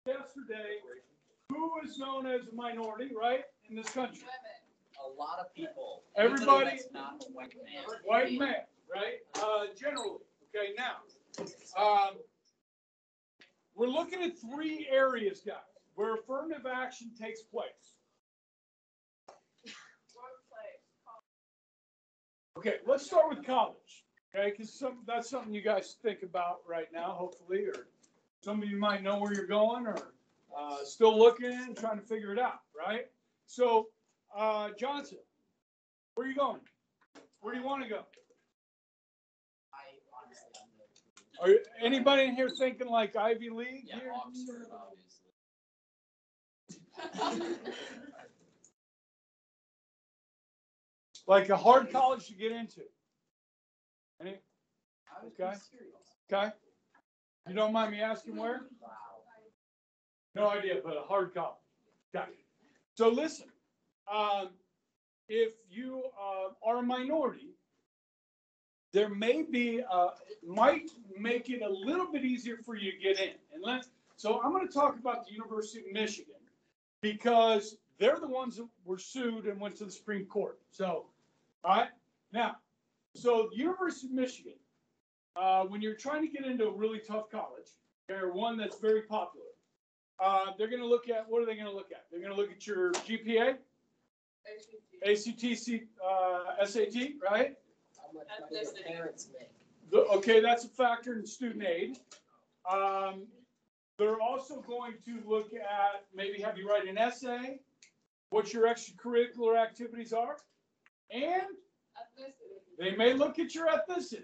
yesterday, who is known as a minority, right, in this country? A lot of people. Everybody. That's not a white man. White man, right? Generally. Okay, now, we're looking at 3 areas, guys, where affirmative action takes place. Okay, let's start with college, okay, because that's something you guys think about right now, hopefully, or some of you might know where you're going, or still looking, trying to figure it out, right? So, Johnson, where are you going? Where do you want to go? Are anybody in here thinking like Ivy League? Yeah, here? Oxford, obviously. Like a hard college to get into. Any? Okay. Okay. You don't mind me asking where? No idea, but a hard college. Okay. So listen, if you are a minority, there may be, might make it a little bit easier for you to get in. So I'm going to talk about the University of Michigan because they're the ones that were sued and went to the Supreme Court. So, all right. Now, so the University of Michigan, when you're trying to get into a really tough college, or one that's very popular, they're going to look at, what are they going to look at? They're going to look at your GPA, ACT, SAT, right? How much money do parents make? Okay, that's a factor in student aid. They're also going to look at, maybe have you write an essay, what your extracurricular activities are, and they may look at your ethnicity.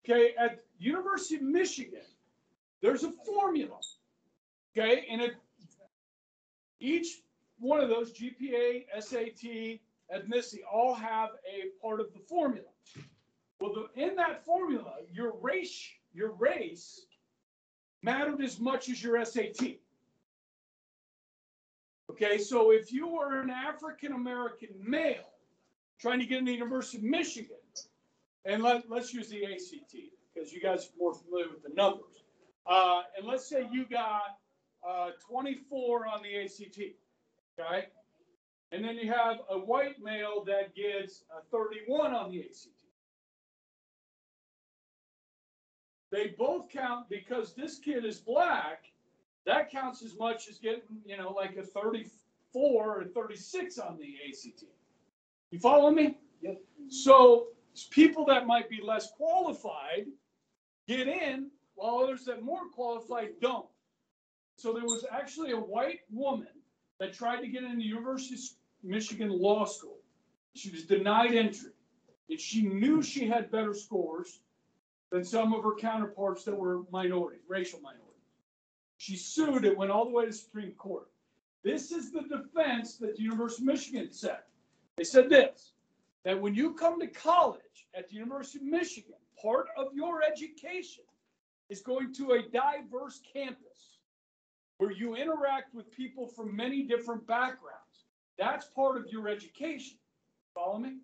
Okay, at University of Michigan, there's a formula. Okay, and each one of those, GPA, SAT, ethnicity, all have a part of the formula. Well, in that formula, your race mattered as much as your SAT. Okay, so if you were an African-American male trying to get into the University of Michigan, and let's use the ACT, because you guys are more familiar with the numbers. And let's say you got 24 on the ACT, okay? And then you have a white male that gets 31 on the ACT. They both count because this kid is black. That counts as much as getting, like a 34 or 36 on the ACT. You follow me? Yep. So people that might be less qualified get in, while others that are more qualified don't. So there was actually a white woman that tried to get into University of Michigan Law School. She was denied entry. And she knew she had better scores than some of her counterparts that were minorities, racial minorities. She sued. It went all the way to the Supreme Court. This is the defense that the University of Michigan said. They said this, that when you come to college at the University of Michigan, part of your education is going to a diverse campus where you interact with people from many different backgrounds. That's part of your education. Follow me?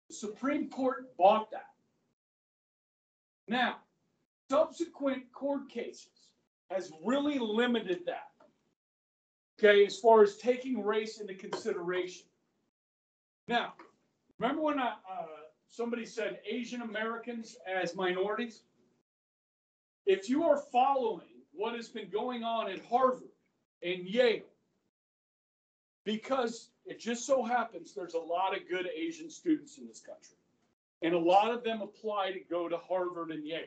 The Supreme Court bought that. Now, subsequent court cases has really limited that, okay, as far as taking race into consideration. Now, remember when somebody said Asian Americans as minorities? If you are following what has been going on at Harvard and Yale, because it just so happens there's a lot of good Asian students in this country. And a lot of them apply to go to Harvard and Yale.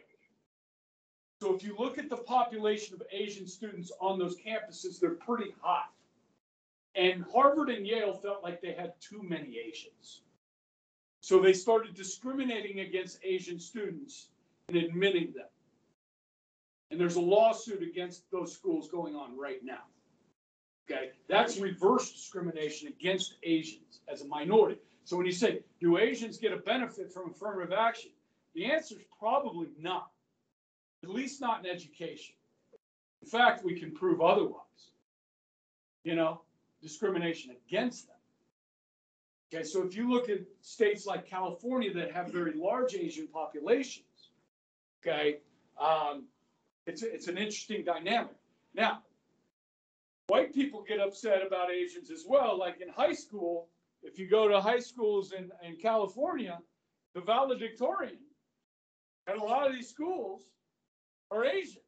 So if you look at the population of Asian students on those campuses, they're pretty high. And Harvard and Yale felt like they had too many Asians. So they started discriminating against Asian students and admitting them. And there's a lawsuit against those schools going on right now. Okay, that's reverse discrimination against Asians as a minority. So when you say, do Asians get a benefit from affirmative action? The answer is probably not, at least not in education. In fact, we can prove otherwise. Discrimination against them. Okay, so if you look at states like California that have very large Asian populations, okay, it's an interesting dynamic. Now, White people get upset about Asians as well. Like in high school, if you go to high schools in California, the valedictorian at a lot of these schools are Asians.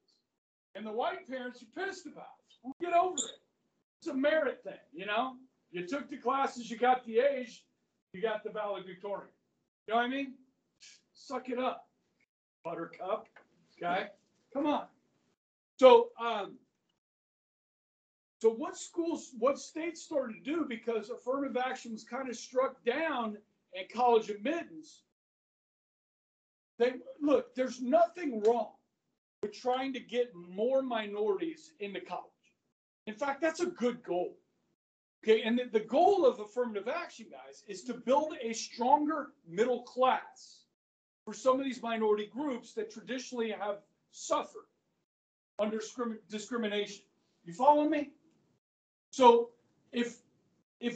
And the white parents are pissed about it. Well, get over it. It's a merit thing, you know? You took the classes, you got the A's, you got the valedictorian. You know what I mean? Suck it up, buttercup. Okay? Come on. So, so what states started to do, because affirmative action was kind of struck down at college admittance, look, there's nothing wrong with trying to get more minorities into college. In fact, that's a good goal. Okay, and the goal of affirmative action, guys, is to build a stronger middle class for some of these minority groups that traditionally have suffered under discrimination. You follow me? So if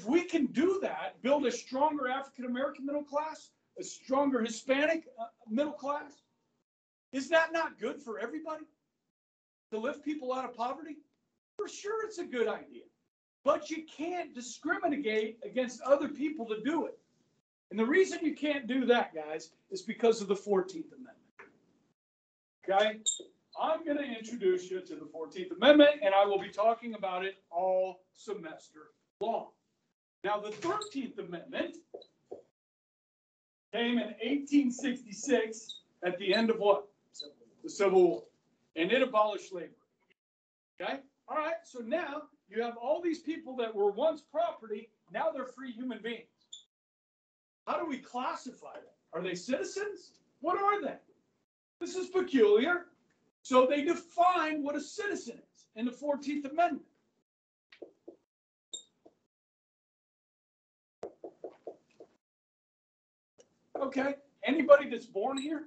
we can do that, build a stronger African-American middle class, a stronger Hispanic middle class, is that not good for everybody? To lift people out of poverty? For sure it's a good idea. But you can't discriminate against other people to do it. And the reason you can't do that, guys, is because of the 14th Amendment. Okay? I'm going to introduce you to the 14th Amendment, and I will be talking about it all semester long. Now, the 13th Amendment came in 1866 at the end of what? The Civil War. And it abolished slavery. Okay? All right, so now you have all these people that were once property, now they're free human beings. How do we classify them? Are they citizens? What are they? This is peculiar. So they define what a citizen is in the 14th Amendment. Okay, anybody that's born here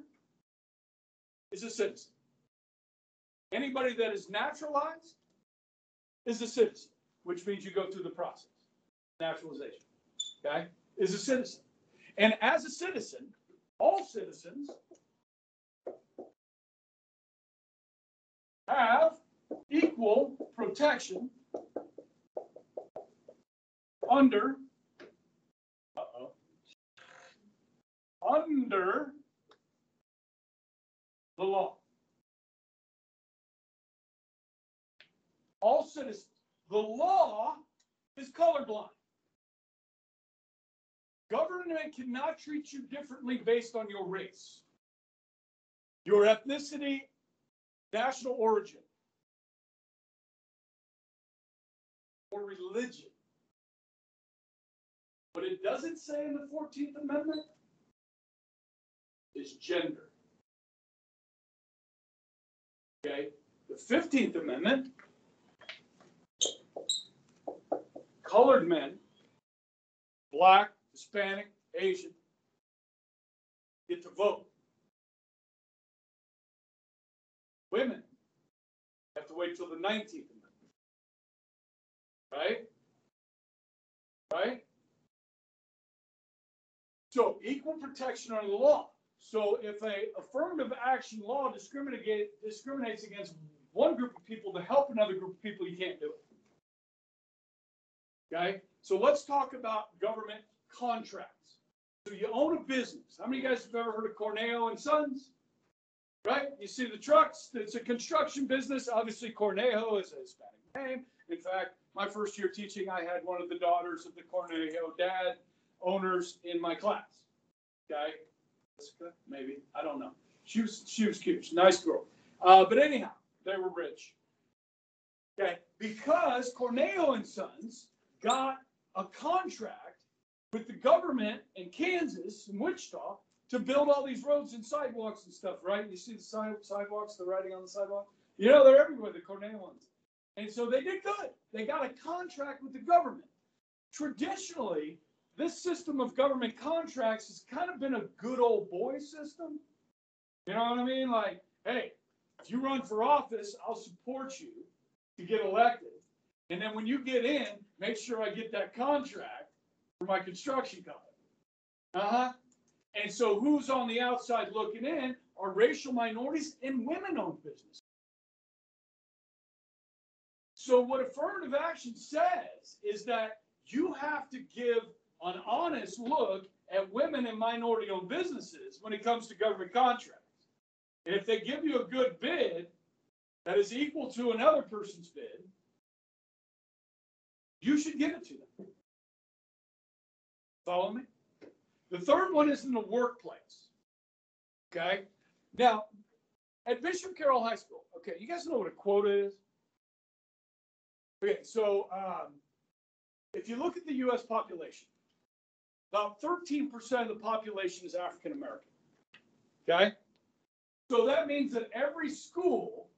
is a citizen. Anybody that is naturalized is a citizen, which means you go through the process. Naturalization, okay, is a citizen. And as a citizen, all citizens have equal protection under the law. All citizens. The law is colorblind. Government cannot treat you differently based on your race, your ethnicity, national origin, or religion. What it doesn't say in the 14th Amendment is gender. Okay? The 15th Amendment, colored men, black, Hispanic, Asian, get to vote. Women have to wait till the 19th Amendment. Right? Right? So equal protection under the law. So if a affirmative action law discriminates against one group of people to help another group of people, you can't do it. Okay? So let's talk about government contracts. So you own a business. How many of you guys have ever heard of Corneo and Sons? Right? You see the trucks. It's a construction business. Obviously, Cornejo is a Hispanic name. In fact, my first year teaching, I had one of the daughters of the Cornejo dad owners in my class. Okay? Jessica, maybe. I don't know. She was cute. She's a nice girl. But anyhow, they were rich. Okay? Because Corneo and Sons got a contract with the government in Kansas and Wichita to build all these roads and sidewalks and stuff, right? You see the sidewalks, the writing on the sidewalk? You know, they're everywhere, the Corneo ones. And so they did good. They got a contract with the government. Traditionally, this system of government contracts has kind of been a good old boy system. You know what I mean? Like, hey, if you run for office, I'll support you to get elected. And then when you get in, make sure I get that contract for my construction company. And so who's on the outside looking in are racial minorities and women-owned businesses. So what affirmative action says is that you have to give an honest look at women and minority-owned businesses when it comes to government contracts. And if they give you a good bid that is equal to another person's bid, you should give it to them. Follow me? The third one is in the workplace. Okay? Now, at Bishop Carroll High School, okay, you guys know what a quota is? Okay, so if you look at the U.S. population, about 13% of the population is African American. Okay? So that means that every school,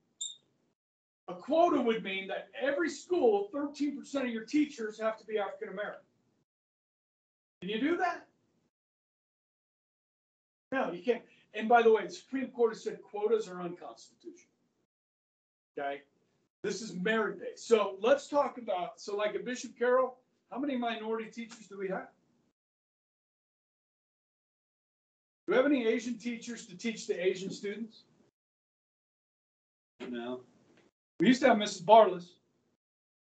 a quota would mean that every school, 13% of your teachers have to be African American. Can you do that? No, you can't. And by the way, the Supreme Court has said quotas are unconstitutional. Okay? This is merit-based. So let's talk about, so like at Bishop Carroll, how many minority teachers do we have? Do we have any Asian teachers to teach the Asian students? No. We used to have Mrs. Barless.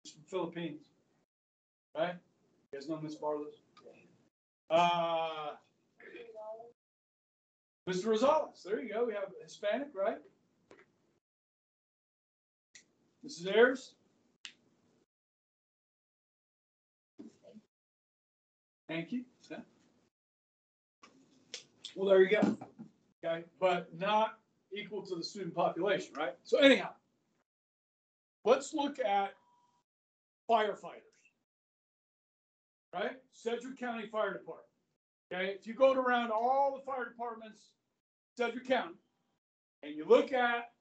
She's from the Philippines. Right? You guys know Miss Barless? Mr. Rosales. There you go. We have Hispanic, right? Mrs. Ayers. Thank you. Well, there you go. Okay, but not equal to the student population, right? So anyhow, let's look at firefighters, right? Sedgwick County Fire Department. Okay, if you go around all the fire departments, Sedgwick County, and you look at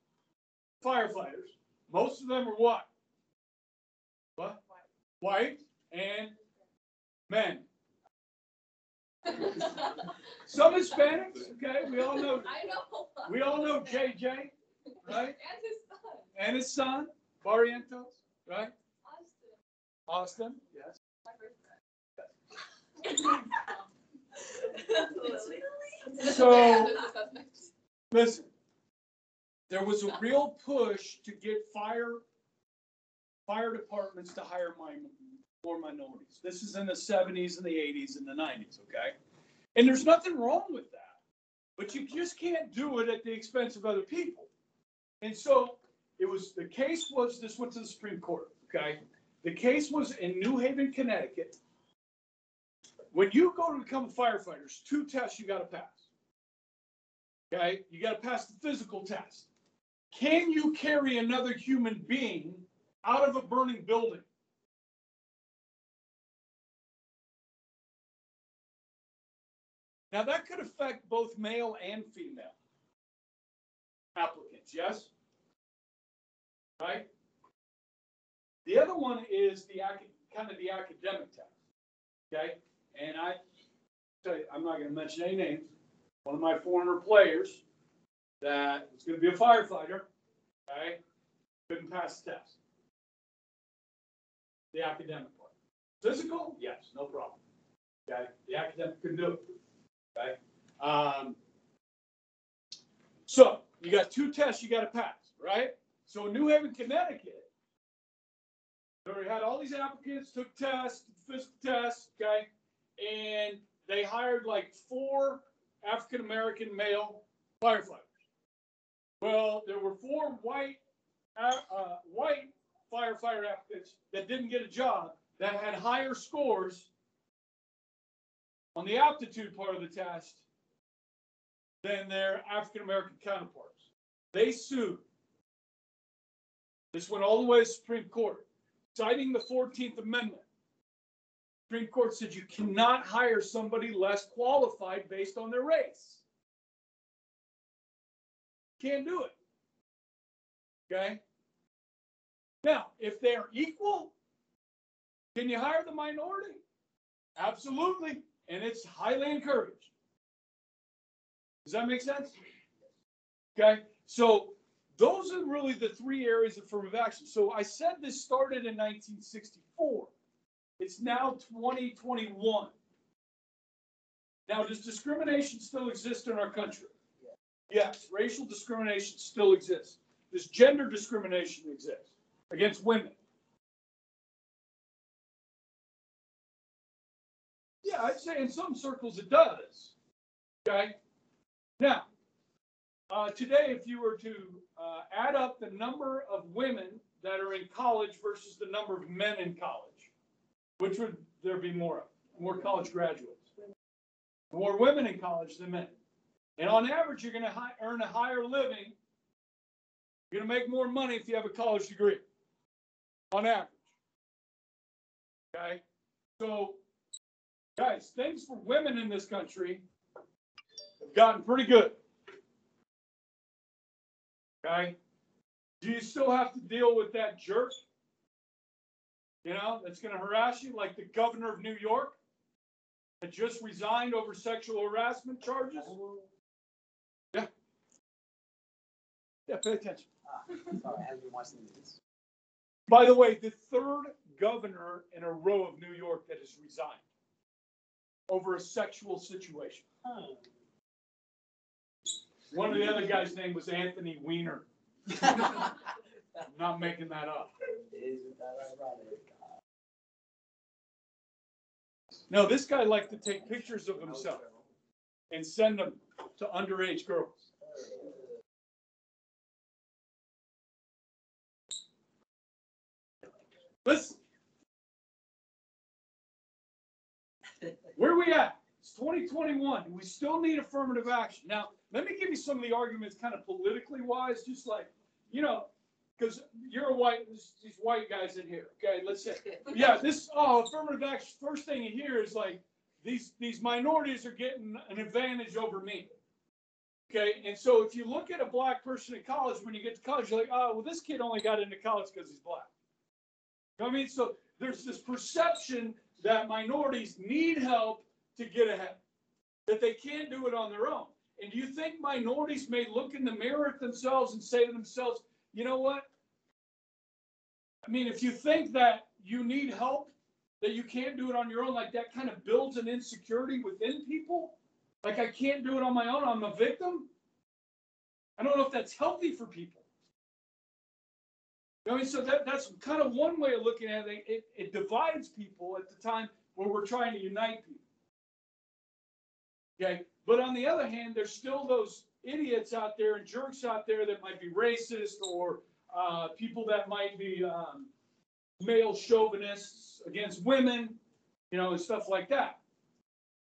firefighters, most of them are what? What? White and men. Some Hispanics, okay, we all know. I know. We all know JJ, right? And his son. And his son, Barrientos, right? Austin. Austin, yes. So, listen, there was a real push to get fire departments to hire more minorities. This is in the 70s and the 80s and the 90s, okay? And there's nothing wrong with that. But you just can't do it at the expense of other people. And so the case was, this went to the Supreme Court, okay? The case was in New Haven, Connecticut. When you go to become a firefighter, there's 2 tests you got to pass. Okay? You got to pass the physical test. Can you carry another human being out of a burning building? Now, that could affect both male and female applicants, yes? Right? The other one is kind of the academic test, okay? And I'm not going to mention any names. One of my former players that was going to be a firefighter, okay, couldn't pass the test. The academic part. Physical, yes, no problem. Okay, the academic couldn't do it. Okay. So you got 2 tests you got to pass, right? So in New Haven, Connecticut, they had all these applicants, took tests, physical tests, okay, and they hired like 4 African-American male firefighters. Well, there were 4 white firefighter applicants that didn't get a job that had higher scores on the aptitude part of the test than their African-American counterparts. They sued. This went all the way to the Supreme Court, citing the 14th Amendment. The Supreme Court said you cannot hire somebody less qualified based on their race. Can't do it. Okay? Now, if they're equal, can you hire the minority? Absolutely. And it's highly encouraged. Does that make sense? Okay. So those are really the 3 areas of affirmative action. So I said this started in 1964. It's now 2021. Now, does discrimination still exist in our country? Yes. Racial discrimination still exists. Does gender discrimination exist against women? Yeah, I'd say in some circles it does. Okay. Now, today, if you were to add up the number of women that are in college versus the number of men in college, which would there be more of? More college graduates. More women in college than men. And on average, you're going to earn a higher living. You're going to make more money if you have a college degree. On average. Okay? So, guys, things for women in this country have gotten pretty good. Okay? Do you still have to deal with that jerk? You know, that's going to harass you, like the governor of New York that just resigned over sexual harassment charges? Yeah. Yeah, pay attention. Sorry, I haven't been watching the news. By the way, the third governor in a row of New York that has resigned over a sexual situation. One of the other guys' name was Anthony Weiner. I'm not making that up. Isn't that ironic? No, this guy liked to take pictures of himself and send them to underage girls. Listen. Where are we at? It's 2021. We still need affirmative action. Now, let me give you some of the arguments kind of politically wise, just like, you know, because you're a white, these white guys in here. Okay, let's say, yeah, affirmative action. First thing you hear is like, these minorities are getting an advantage over me. Okay, and so if you look at a black person in college, when you get to college, you're like, oh, well, this kid only got into college because he's black. You know what I mean? So there's this perception that minorities need help to get ahead, that they can't do it on their own. And do you think minorities may look in the mirror at themselves and say to themselves, you know what? I mean, if you think that you need help, that you can't do it on your own, like that kind of builds an insecurity within people. Like, I can't do it on my own. I'm a victim. I don't know if that's healthy for people. I mean, so that's kind of one way of looking at it. It divides people at the time where we're trying to unite people. Okay, but on the other hand, there's still those idiots out there and jerks out there that might be racist or people that might be male chauvinists against women, you know, and stuff like that.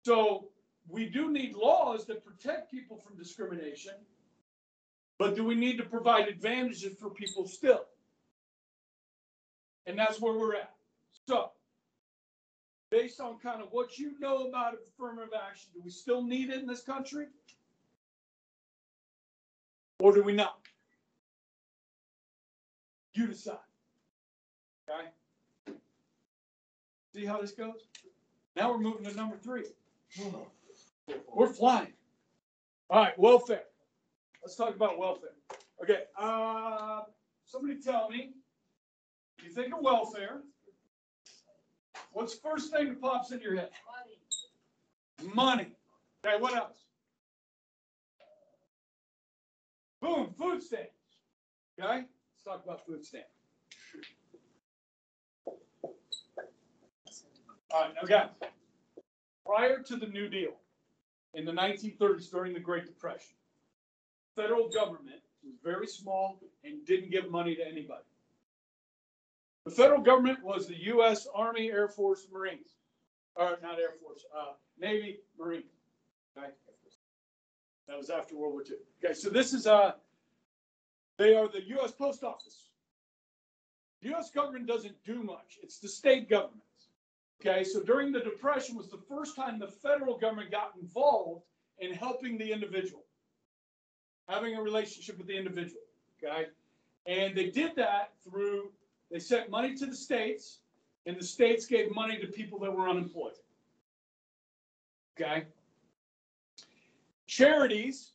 So we do need laws that protect people from discrimination, but do we need to provide advantages for people still? And that's where we're at. So, based on kind of what you know about affirmative action, do we still need it in this country? Or do we not? You decide. Okay? See how this goes? Now we're moving to number 3. We're flying. All right, welfare. Let's talk about welfare. Okay, somebody tell me, you think of welfare, what's the first thing that pops into your head? Money. Okay, what else? Boom, food stamps. Okay, let's talk about food stamps. All right, now guys, prior to the New Deal, in the 1930s, during the Great Depression, federal government was very small and didn't give money to anybody. The federal government was the U.S. Army, Air Force, Marines. Or not Air Force, Navy, Marines. Okay? That was after World War II. Okay, so this is, they are the U.S. Post Office. The U.S. government doesn't do much. It's the state governments. Okay, so during the Depression was the first time the federal government got involved in helping the individual, having a relationship with the individual. Okay, and they did that through, they sent money to the states, and the states gave money to people that were unemployed. Okay, charities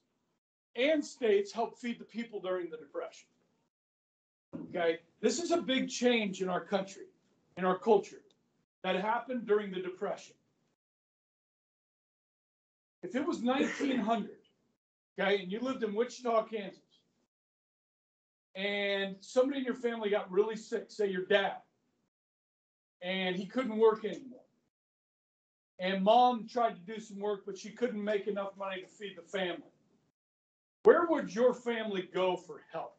and states helped feed the people during the Depression. Okay, this is a big change in our country, in our culture, that happened during the Depression. If it was 1900, okay, and you lived in Wichita, Kansas, and somebody in your family got really sick, say your dad, and he couldn't work anymore, and mom tried to do some work, but she couldn't make enough money to feed the family. Where would your family go for help?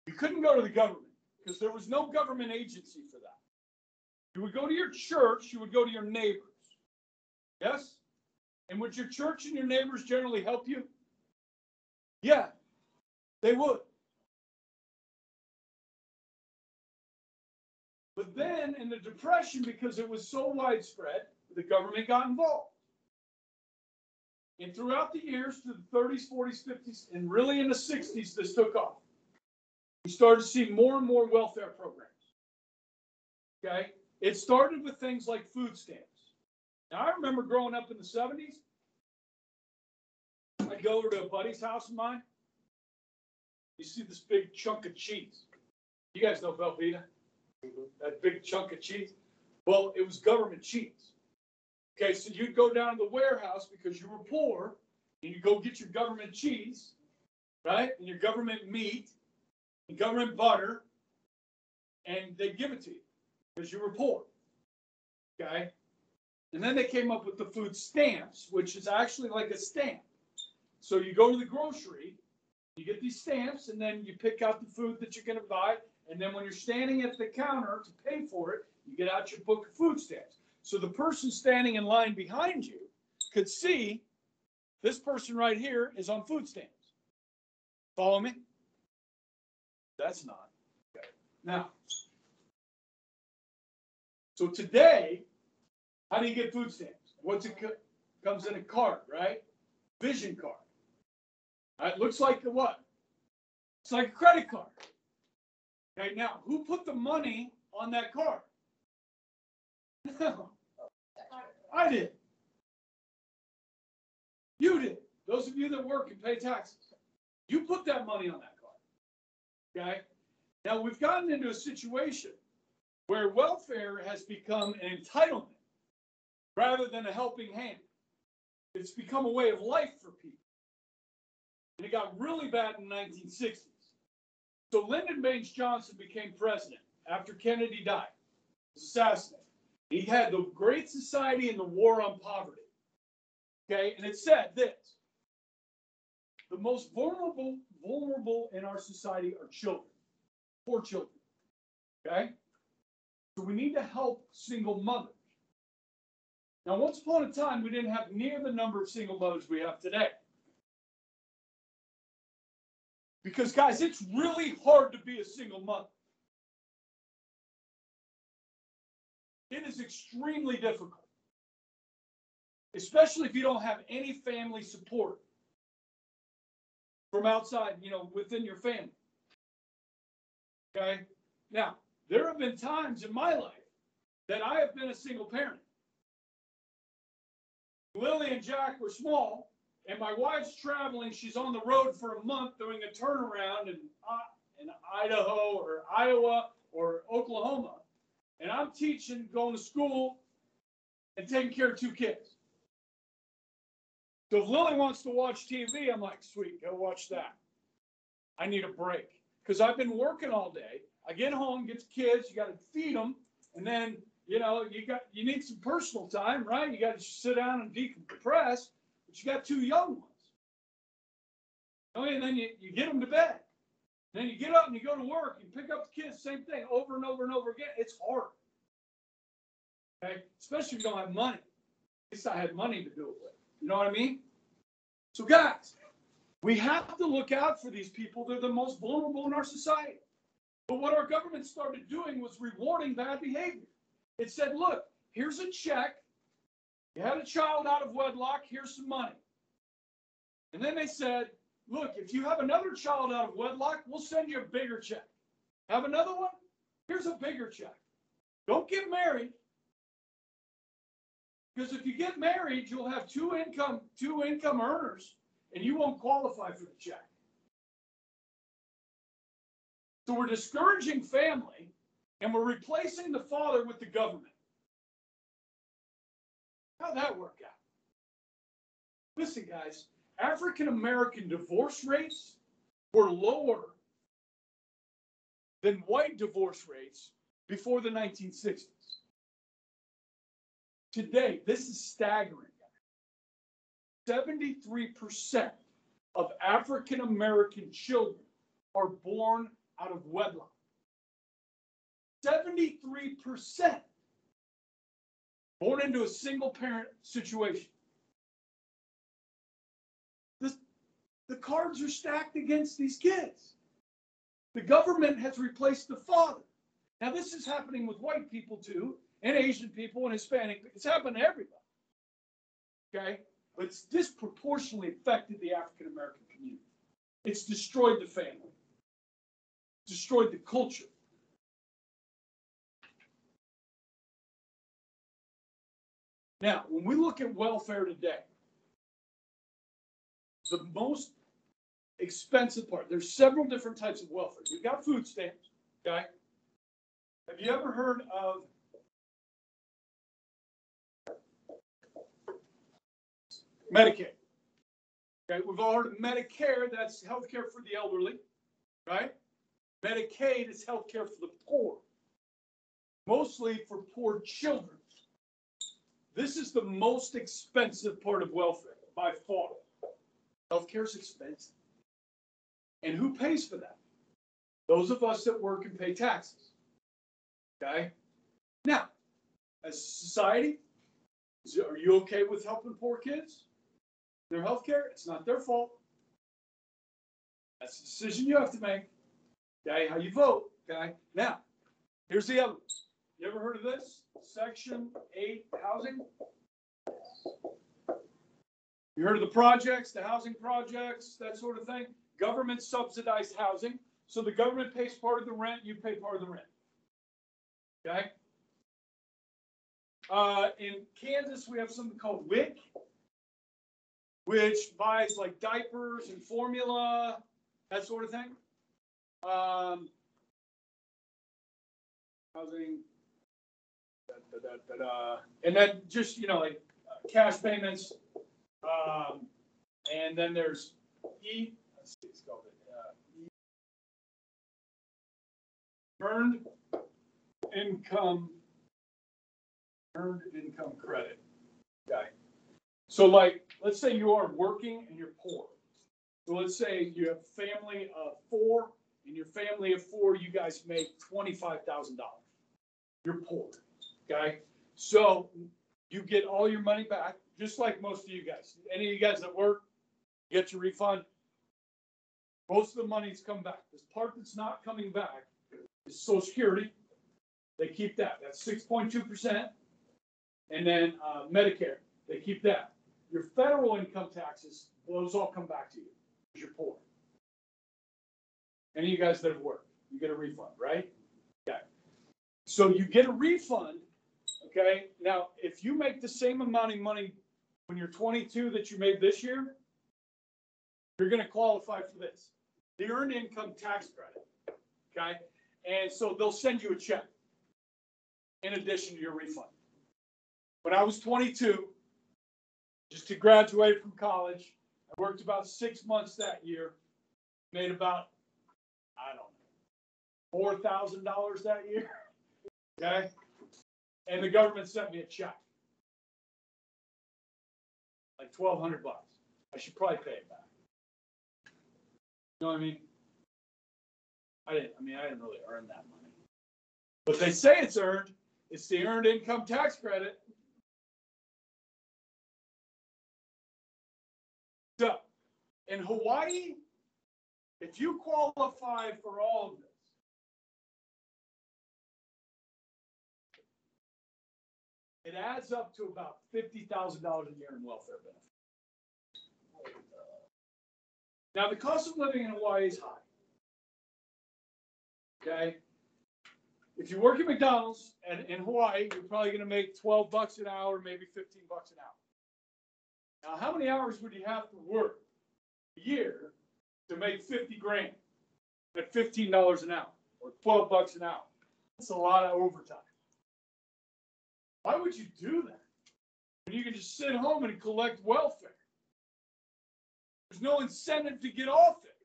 You couldn't go to the government because there was no government agency for that. You would go to your church, you would go to your neighbors. Yes? And would your church and your neighbors generally help you? Yeah, they would. But then in the Depression, because it was so widespread, the government got involved. And throughout the years, through the 30s, 40s, 50s, and really in the 60s, this took off. We started to see more and more welfare programs. Okay? It started with things like food stamps. Now, I remember growing up in the 70s, I'd go over to a buddy's house of mine. You see this big chunk of cheese. You guys know Velveeta? That big chunk of cheese. Well, it was government cheese. Okay, so you'd go down to the warehouse because you were poor, and you go get your government cheese, right? And your government meat, and government butter, and they give it to you because you were poor. Okay? And then they came up with the food stamps, which is actually like a stamp. So you go to the grocery, you get these stamps, and then you pick out the food that you're going to buy. And then when you're standing at the counter to pay for it, you get out your book of food stamps. So the person standing in line behind you could see this person right here is on food stamps. Follow me? That's not. Okay. Now, so today, how do you get food stamps? Comes in a card, right? Vision card. It looks like a what? It's like a credit card. Okay, now, who put the money on that card? I did. You did. Those of you that work and pay taxes. You put that money on that card. Okay? Now, we've gotten into a situation where welfare has become an entitlement rather than a helping hand. It's become a way of life for people. And it got really bad in the 1960s. So Lyndon Baines Johnson became president after Kennedy died. He was assassinated. He had the Great Society and the War on Poverty. Okay, and it said this: the most vulnerable in our society are children, poor children. Okay, so we need to help single mothers. Now, once upon a time, we didn't have near the number of single mothers we have today. Because, guys, it's really hard to be a single mother. It is extremely difficult. Especially if you don't have any family support from outside, within your family. Okay? Now, there have been times in my life that I have been a single parent. Lily and Jack were small, and my wife's traveling. She's on the road for a month doing a turnaround in Idaho or Iowa or Oklahoma. And I'm teaching, going to school, and taking care of two kids. So if Lily wants to watch TV, I'm like, sweet, go watch that. I need a break. Because I've been working all day. I get home, get the kids, you got to feed them, and then, you need some personal time, right? You got to sit down and decompress, but you got two young ones. And then you get them to bed. Then you get up and you go to work, you pick up the kids, same thing, over and over and over again. It's hard. Okay? Especially if you don't have money. At least I had money to do it with. You know what I mean? So guys, we have to look out for these people. They're the most vulnerable in our society. But what our government started doing was rewarding bad behavior. It said, look, here's a check. You had a child out of wedlock, here's some money. And then they said, look, if you have another child out of wedlock, we'll send you a bigger check. Have another one? Here's a bigger check. Don't get married. Because if you get married, you'll have two income earners, and you won't qualify for the check. So we're discouraging family, and we're replacing the father with the government. How'd that work out? Listen, guys, African-American divorce rates were lower than white divorce rates before the 1960s. Today, this is staggering. 73% of African American children are born out of wedlock. 73% born into a single parent situation. The cards are stacked against these kids. The government has replaced the father. Now, this is happening with white people too, and Asian people and Hispanic. It's happened to everybody. Okay? But it's disproportionately affected the African American community. It's destroyed the family, destroyed the culture. Now, when we look at welfare today, the most expensive part, there's several different types of welfare. You've got food stamps, okay? Have you ever heard of Medicaid? Okay, we've all heard of Medicare, that's health care for the elderly, right? Medicaid is health care for the poor, mostly for poor children. This is the most expensive part of welfare by far. Healthcare is expensive. And who pays for that? Those of us that work and pay taxes. Okay? Now, as a society, are you okay with helping poor kids? Their healthcare, it's not their fault. That's a decision you have to make. Okay? How you vote. Okay? Now, here's the other one. You ever heard of this? Section 8 housing? You heard of the projects, the housing projects, that sort of thing? Government subsidized housing. So the government pays part of the rent, you pay part of the rent. Okay? In Kansas, we have something called WIC, which buys like diapers and formula, that sort of thing. Housing. And then just, like cash payments. And then there's let's see, it's called earned income credit. Okay. So like, let's say you are working and you're poor. So let's say you have a family of 4, and your family of 4, you guys make $25,000. You're poor. Okay. So you get all your money back, just like most of you guys. Any of you guys that work, get your refund. Most of the money's come back. This part that's not coming back is Social Security. They keep that. That's 6.2%. And then Medicare, they keep that. Your federal income taxes, those all come back to you because you're poor. Any of you guys that have worked, you get a refund, right? Okay. So you get a refund. Okay. Now, if you make the same amount of money when you're 22 that you made this year, you're going to qualify for this, the Earned Income Tax Credit. Okay. And so they'll send you a check in addition to your refund. When I was 22, just to graduate from college, I worked about 6 months that year, made about, $4,000 that year. Okay. And the government sent me a check, like $1,200. I should probably pay it back. You know what I mean? I didn't really earn that money. But they say it's earned. It's the Earned Income Tax Credit. So, in Hawaii, if you qualify for all of this, it adds up to about $50,000 a year in welfare benefits. Now, the cost of living in Hawaii is high. Okay? If you work at McDonald's and in Hawaii, you're probably going to make $12 an hour, maybe $15 an hour. Now, how many hours would you have to work a year to make 50 grand at $15 an hour or $12 an hour? That's a lot of overtime. Why would you do that when you can just sit home and collect welfare? There's no incentive to get off it.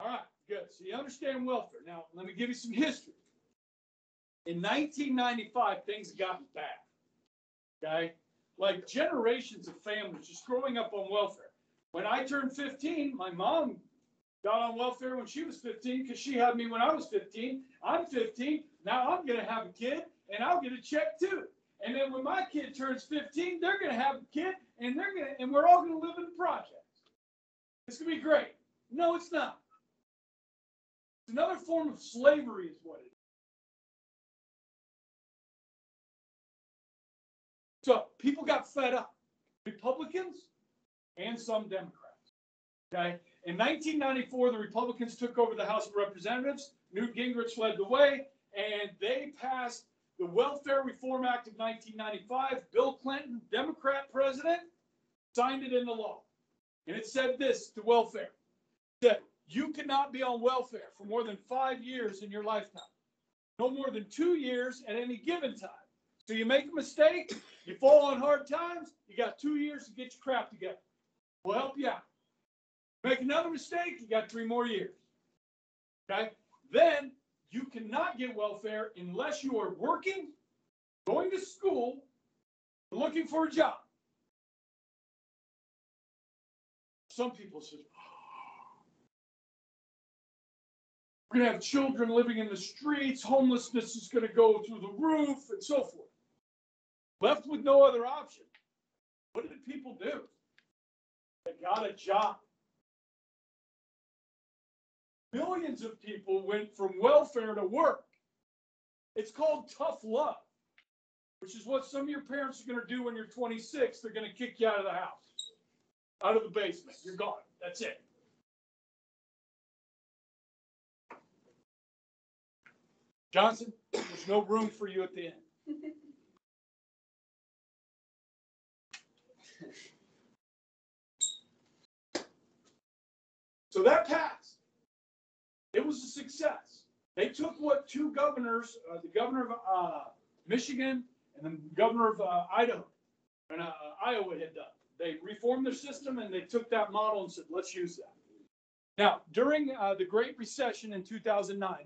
All right, good. So you understand welfare. Now, let me give you some history. In 1995, things got bad. Okay? Like generations of families just growing up on welfare. When I turned 15, my mom got on welfare when she was 15 because she had me when I was 15. I'm 15. Now I'm going to have a kid and I'll get a check too. And then when my kid turns 15, they're going to have a kid and we're all going to live in the projects. It's going to be great. No, it's not. It's another form of slavery is what it is. So people got fed up. Republicans and some Democrats. Okay? In 1994, the Republicans took over the House of Representatives. Newt Gingrich led the way, and they passed the Welfare Reform Act of 1995. Bill Clinton, Democrat president, signed it into law. And it said this to welfare. It said, you cannot be on welfare for more than 5 years in your lifetime. No more than 2 years at any given time. So you make a mistake, you fall on hard times, you got 2 years to get your crap together. We'll help you out. Make another mistake, you got 3 more years. Okay? Then you cannot get welfare unless you are working, going to school, looking for a job. Some people say, we're going to have children living in the streets, homelessness is going to go through the roof, and so forth. Left with no other option. What did people do? They got a job. Millions of people went from welfare to work. It's called tough love, which is what some of your parents are going to do when you're 26. They're going to kick you out of the house, out of the basement. You're gone. That's it. Johnson, there's no room for you at the end. So that passed. It was a success. They took what 2 governors, the governor of Michigan and the governor of Idaho and Iowa had done. They reformed their system and they took that model and said, let's use that. Now, during the Great Recession in 2009,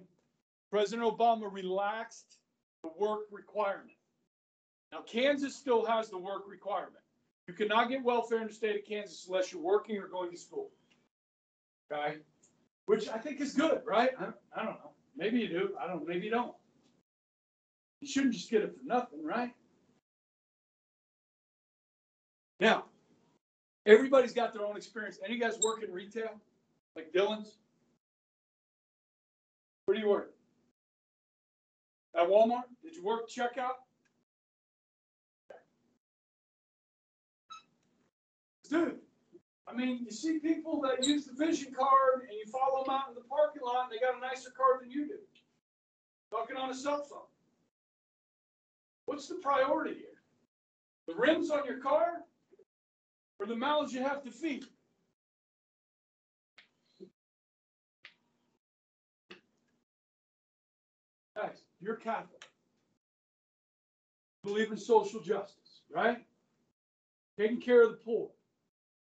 President Obama relaxed the work requirement. Now, Kansas still has the work requirement. You cannot get welfare in the state of Kansas unless you're working or going to school. Okay? Which I think is good, right? I don't know. Maybe you do. I don't know. Maybe you don't. You shouldn't just get it for nothing, right? Now, everybody's got their own experience. Any of you guys work in retail? Like Dylan's? Where do you work? At Walmart? Did you work checkout? Dude, I mean, you see people that use the vision card and you follow them out in the parking lot and they got a nicer car than you do. Talking on a cell phone. What's the priority here? The rims on your car or the mouths you have to feed? Guys, you're Catholic. You believe in social justice, right? Taking care of the poor.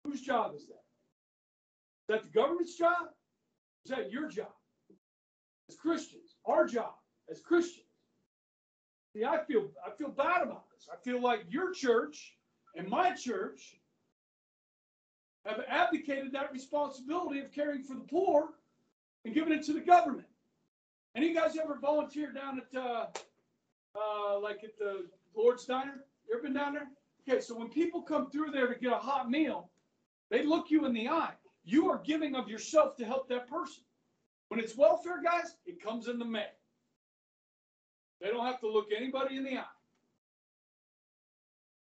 Whose job is that? Is that the government's job? Is that your job? As Christians, our job as Christians. See, I feel bad about this. I feel like your church and my church have abdicated that responsibility of caring for the poor and giving it to the government. Any of you guys ever volunteered down at like at the Lord's Diner? You ever been down there? Okay, so when people come through there to get a hot meal, they look you in the eye. You are giving of yourself to help that person. When it's welfare, guys, it comes in the mail. They don't have to look anybody in the eye.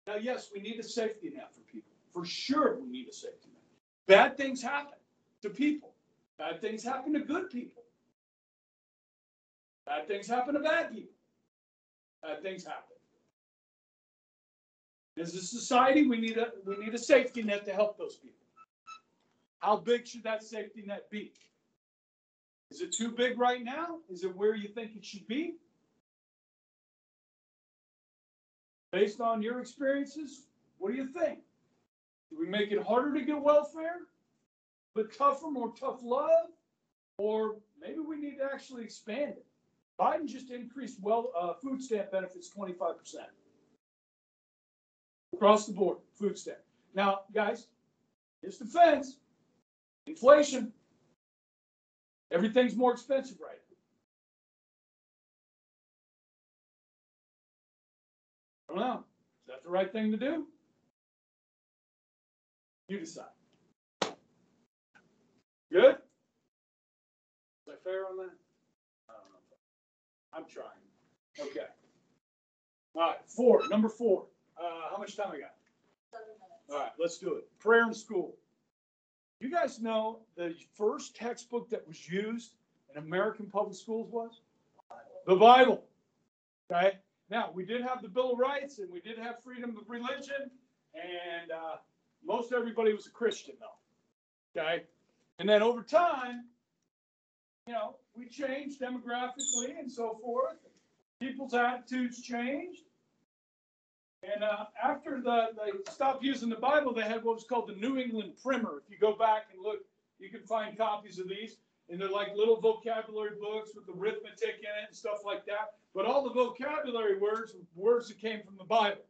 Now, yes, we need a safety net for people. For sure, we need a safety net. Bad things happen to people. Bad things happen to good people. Bad things happen to bad people. Bad things happen. As a society, we need a safety net to help those people. How big should that safety net be? Is it too big right now? Is it where you think it should be? Based on your experiences, what do you think? Do we make it harder to get welfare? But tougher, more tough love? Or maybe we need to actually expand it? Biden just increased food stamp benefits 25%. Across the board, food stamp. Now, guys, his defense, inflation, everything's more expensive right now. I don't know. Is that the right thing to do? You decide. Good? Is that fair on that? I don't know. I'm trying. Okay. All right, number 4. How much time I got? 7 minutes. All right, let's do it. Prayer in school. You guys know the first textbook that was used in American public schools was? The Bible. Okay? Now, we did have the Bill of Rights, and we did have freedom of religion, and most everybody was a Christian, though. Okay? And then over time, we changed demographically and so forth. People's attitudes changed. And after they stopped using the Bible, they had what was called the New England Primer. If you go back and look, you can find copies of these. And they're like little vocabulary books with arithmetic in it and stuff like that. But all the vocabulary words that came from the Bible.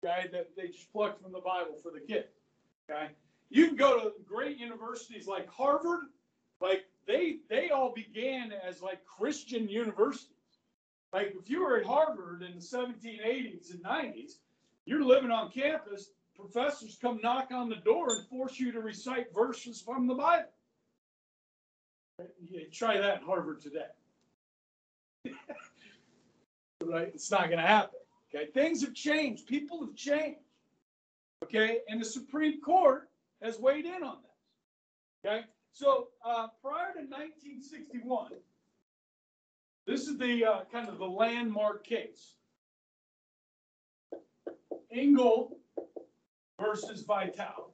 Okay, that they just plucked from the Bible for the kid. Okay, you can go to great universities like Harvard. Like they all began as like Christian universities. Like if you were at Harvard in the 1780s and 90s, you're living on campus. Professors come knock on the door and force you to recite verses from the Bible. You try that at Harvard today. Right? It's not going to happen. Okay, things have changed. People have changed. Okay, and the Supreme Court has weighed in on this. Okay, so prior to 1961, this is the kind of the landmark case. Engel versus Vitale.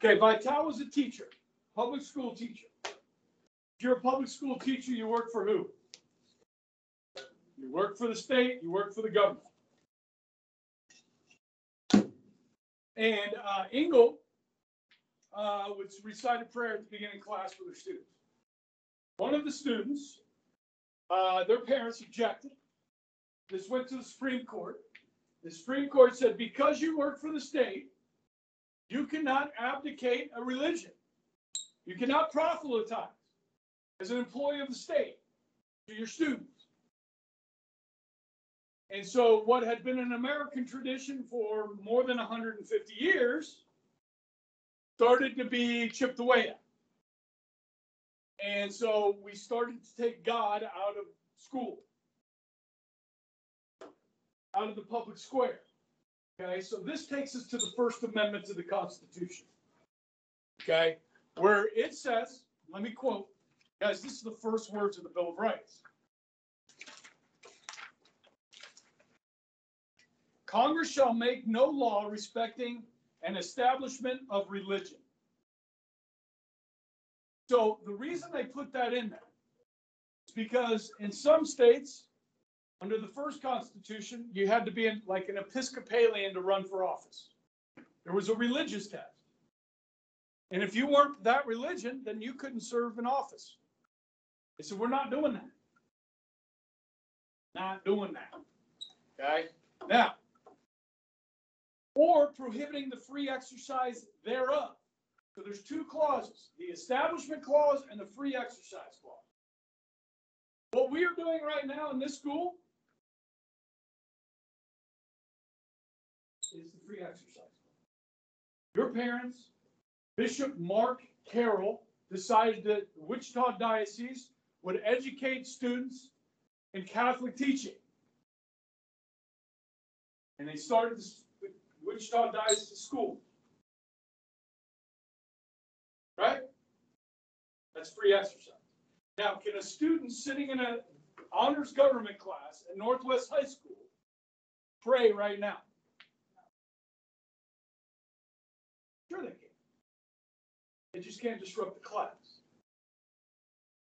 Okay, Vitale was a teacher, public school teacher. If you're a public school teacher, you work for who? You work for the state, you work for the government. And Engel would recite a prayer at the beginning of class for their students. One of the students, their parents objected. This went to the Supreme Court. The Supreme Court said, because you work for the state, you cannot abdicate a religion. You cannot proselytize as an employee of the state to your students. And so what had been an American tradition for more than 150 years started to be chipped away at. And so we started to take God out of school, out of the public square. Okay, so this takes us to the First Amendment to the Constitution. Okay, where it says, let me quote, guys, this is the first words of the Bill of Rights. Congress shall make no law respecting an establishment of religion. So the reason they put that in there is because in some states, under the first Constitution, you had to be like an Episcopalian to run for office. There was a religious test. And if you weren't that religion, then you couldn't serve in office. They said, we're not doing that. Not doing that. Okay? Now, or prohibiting the free exercise thereof. So there's two clauses, the Establishment Clause and the Free Exercise Clause. What we are doing right now in this school is the Free Exercise Clause. Your parents, Bishop Mark Carroll, decided that the Wichita Diocese would educate students in Catholic teaching. And they started this Wichita Diocese School. Right? That's free exercise. Now, can a student sitting in an honors government class at Northwest High School pray right now? Sure they can. They just can't disrupt the class.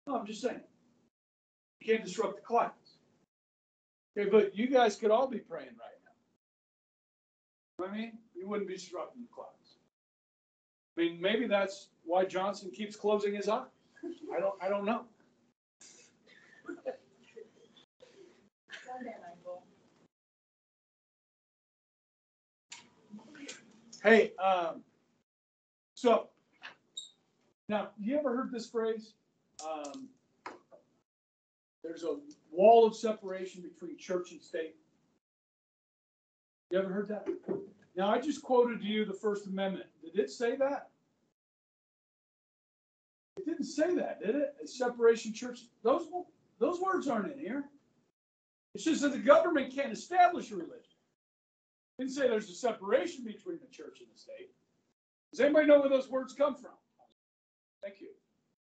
No, I'm just saying. You can't disrupt the class. Okay, but you guys could all be praying right now. You know what I mean? You wouldn't be disrupting the class. I mean, maybe that's why Johnson keeps closing his eye. I don't know. Hey, so now, you ever heard this phrase? There's a wall of separation between church and state. You ever heard that? Now, I just quoted to you the First Amendment. Did it say that? It didn't say that, did it? A separation church. Those words aren't in here. It's just that the government can't establish a religion. It didn't say there's a separation between the church and the state. Does anybody know where those words come from? Thank you.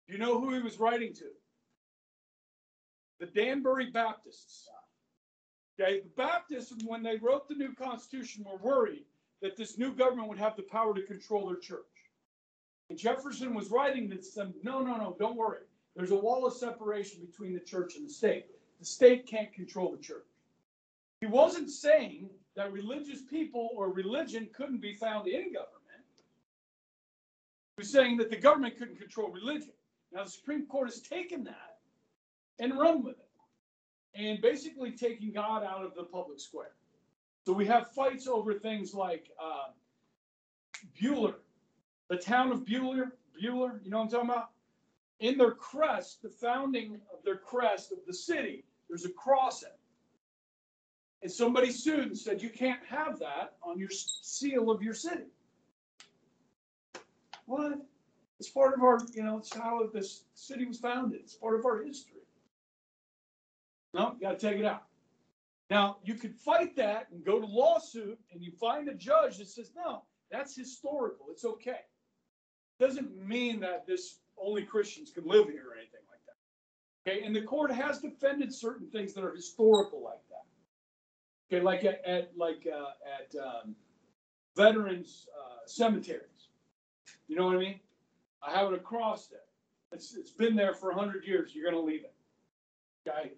Do you know who he was writing to? The Danbury Baptists. Okay, the Baptists, when they wrote the new Constitution, were worried that this new government would have the power to control their church. And Jefferson was writing this, no, don't worry. There's a wall of separation between the church and the state. The state can't control the church. He wasn't saying that religious people or religion couldn't be found in government. He was saying that the government couldn't control religion. Now, the Supreme Court has taken that and run with it, and basically taking God out of the public square. So we have fights over things like Bueller, the town of Bueller, you know what I'm talking about? In their crest, the founding of their crest of the city, there's a cross in it. And somebody sued and said, you can't have that on your seal of your city. What? It's part of our, it's how this city was founded. It's part of our history. No, you got to take it out. Now, you could fight that and go to lawsuit, and you find a judge that says, no, that's historical. It's okay. Doesn't mean that only Christians can live here or anything like that. Okay, and the court has defended certain things that are historical like that. Okay, like at veterans cemeteries. You know what I mean? I have a cross there. It's been there for 100 years. You're going to leave it. Okay.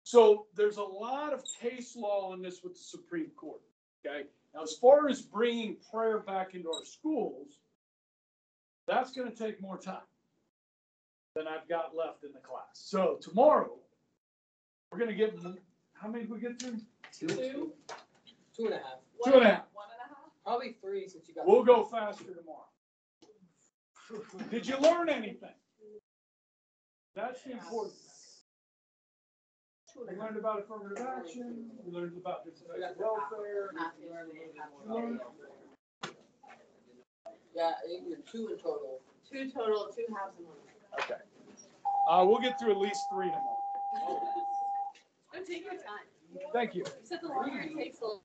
So there's a lot of case law on this with the Supreme Court. Okay. Now, as far as bringing prayer back into our schools, that's going to take more time than I've got left in the class. So tomorrow, we're going to get, how many did we get through? Two. 2.5. 2.5. 1.5. Probably 3 since you got. We'll go faster tomorrow. Did you learn anything? That's the important thing. We learned about affirmative action. We learned about different welfare. Yeah, you're 2 in total. 2 total, 2 halves and 1. Okay. We'll get through at least 3 tomorrow. Go take your time. Thank you. You said the longer it takes, the